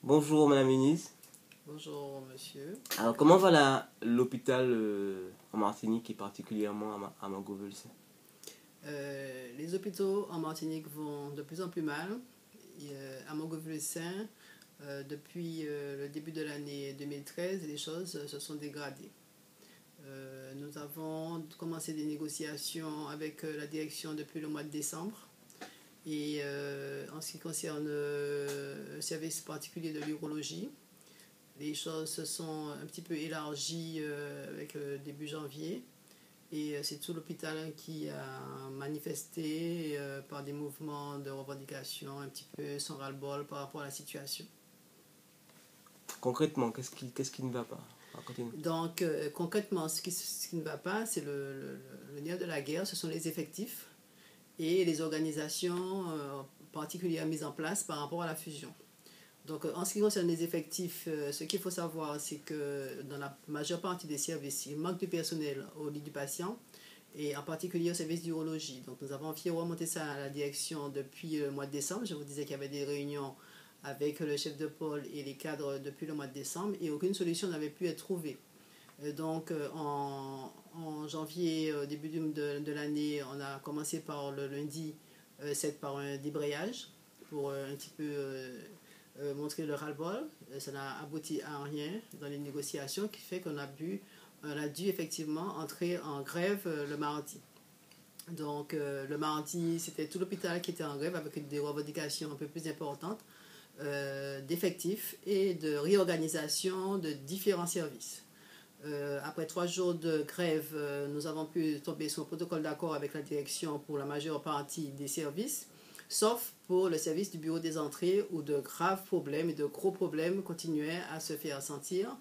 Bonjour Madame Eunice. Bonjour monsieur. Alors comment va l'hôpital en Martinique et particulièrement à Mangovelse? Les hôpitaux en Martinique vont de plus en plus mal. À Mangovelse, depuis le début de l'année 2013, les choses se sont dégradées. Nous avons commencé des négociations avec la direction depuis le mois de décembre. Et en ce qui concerne le service particulier de l'urologie, les choses se sont un petit peu élargies avec début janvier. Et c'est tout l'hôpital qui a manifesté par des mouvements de revendication un petit peu son ras-le-bol par rapport à la situation. Concrètement, qu'est-ce qui ne va pas? Donc, concrètement, ce qui ne va pas, c'est le nerf de la guerre, ce sont les effectifs et les organisations particulières mises en place par rapport à la fusion. Donc, en ce qui concerne les effectifs, ce qu'il faut savoir, c'est que dans la majeure partie des services, il manque de personnel au lit du patient et en particulier au service d'urologie. Donc, nous avons fait remonter ça à la direction depuis le mois de décembre. Je vous disais qu'il y avait des réunions avec le chef de pôle et les cadres depuis le mois de décembre et aucune solution n'avait pu être trouvée. Donc, en janvier, au début de l'année, on a commencé par le lundi 7 par un débrayage pour un petit peu montrer le ras-le-bol. Ça n'a abouti à rien dans les négociations, qui fait qu'on a dû effectivement entrer en grève le mardi. Donc, le mardi, c'était tout l'hôpital qui était en grève avec des revendications un peu plus importantes d'effectifs et de réorganisation de différents services. Après 3 jours de grève, nous avons pu tomber sur un protocole d'accord avec la direction pour la majeure partie des services, sauf pour le service du bureau des entrées où de graves problèmes et de gros problèmes continuaient à se faire sentir.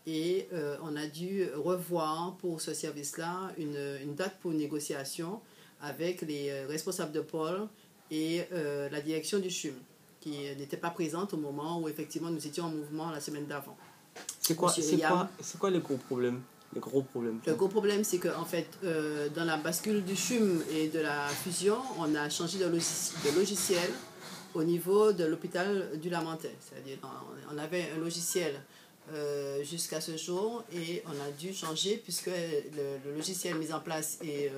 Et on a dû revoir pour ce service-là une date pour négociation avec les responsables de pôle et la direction du CHUM, qui n'était pas présente au moment où effectivement nous étions en mouvement la semaine d'avant. C'est quoi les gros problèmes? Le gros problème, c'est qu'en fait, dans la bascule du CHUM et de la fusion, on a changé de logiciel au niveau de l'hôpital du Lamentin. C'est-à-dire, on avait un logiciel jusqu'à ce jour et on a dû changer puisque le logiciel mis en place et,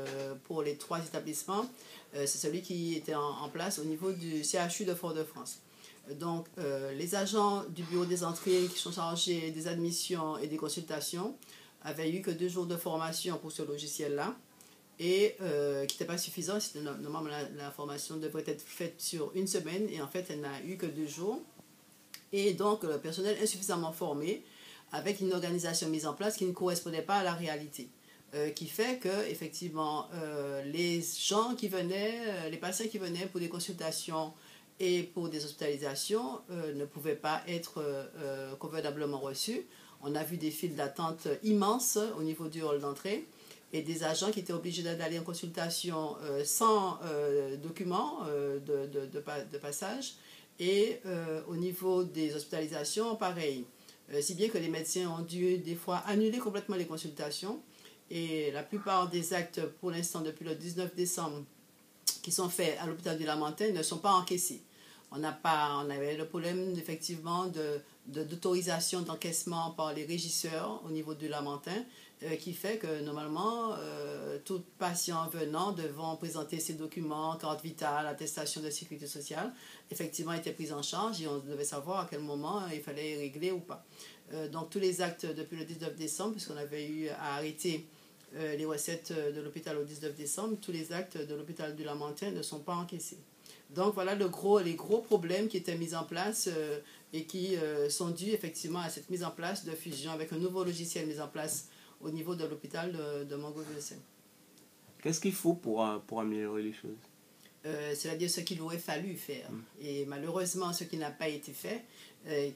pour les 3 établissements, c'est celui qui était en place au niveau du CHU de Fort-de-France. Donc, les agents du bureau des entrées qui sont chargés des admissions et des consultations avaient eu que 2 jours de formation pour ce logiciel-là et qui n'était pas suffisant. Normalement, la formation devrait être faite sur 1 semaine et en fait, elle n'a eu que 2 jours. Et donc, le personnel insuffisamment formé avec une organisation mise en place qui ne correspondait pas à la réalité. Qui fait que, effectivement, les gens qui venaient, les patients qui venaient pour des consultations et pour des hospitalisations ne pouvaient pas être convenablement reçus. On a vu des files d'attente immenses au niveau du hall d'entrée et des agents qui étaient obligés d'aller en consultation sans documents de passage. Et au niveau des hospitalisations, pareil. Si bien que les médecins ont dû des fois annuler complètement les consultations. Et la plupart des actes, pour l'instant, depuis le 19 décembre, qui sont faits à l'hôpital du Lamentin, ne sont pas encaissés. On avait le problème, effectivement, d'autorisation d'encaissement par les régisseurs au niveau du Lamentin, qui fait que, normalement, tout patient venant devant présenter ses documents, carte vitale, attestation de sécurité sociale, effectivement, était pris en charge et on devait savoir à quel moment il fallait régler ou pas. Donc, tous les actes depuis le 19 décembre, puisqu'on avait eu à arrêter les recettes de l'hôpital au 19 décembre, tous les actes de l'hôpital du Lamentin ne sont pas encaissés. Donc voilà les gros problèmes qui étaient mis en place et qui sont dus effectivement à cette mise en place de fusion avec un nouveau logiciel mis en place au niveau de l'hôpital de Mangovelse. Qu'est-ce qu'il faut pour améliorer les choses? C'est-à-dire ce qu'il aurait fallu faire. Et malheureusement, ce qui n'a pas été fait,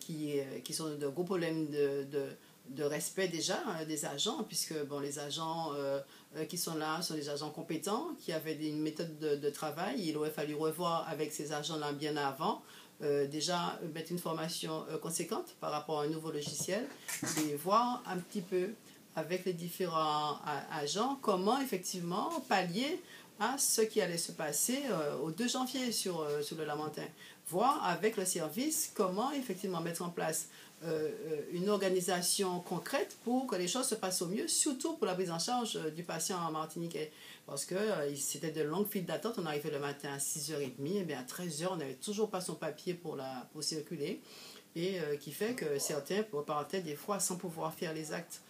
qui sont de gros problèmes de respect déjà des agents, puisque bon, les agents qui sont là sont des agents compétents, qui avaient une méthode de travail. Il aurait fallu revoir avec ces agents-là bien avant, déjà mettre une formation conséquente par rapport à un nouveau logiciel et voir un petit peu avec les différents agents comment effectivement pallier à ce qui allait se passer au 2 janvier sur le Lamentin. voir avec le service comment effectivement mettre en place une organisation concrète pour que les choses se passent au mieux, surtout pour la prise en charge du patient en Martinique. Parce que c'était de longues files d'attente. On arrivait le matin à 6h30, et bien à 13h, on n'avait toujours pas son papier pour circuler. Et qui fait que certains repartaient des fois sans pouvoir faire les actes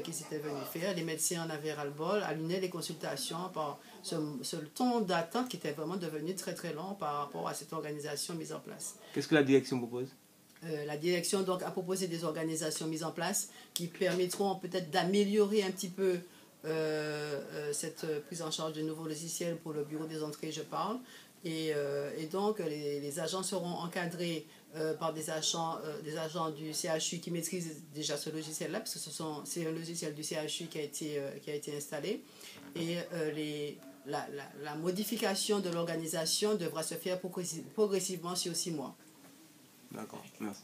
qu'ils étaient venus faire. Les médecins en avaient ras-le-bol, allumaient les consultations par ce temps d'attente qui était vraiment devenu très très long par rapport à cette organisation mise en place. Qu'est-ce que la direction propose? La direction donc a proposé des organisations mises en place qui permettront peut-être d'améliorer un petit peu cette prise en charge de nouveaux logiciels pour le bureau des entrées, je parle. Et donc les agents seront encadrés par des agents du CHU qui maîtrisent déjà ce logiciel-là, parce que c'est un logiciel du CHU qui a été installé. Et la modification de l'organisation devra se faire progressivement sur 6 mois. D'accord, merci.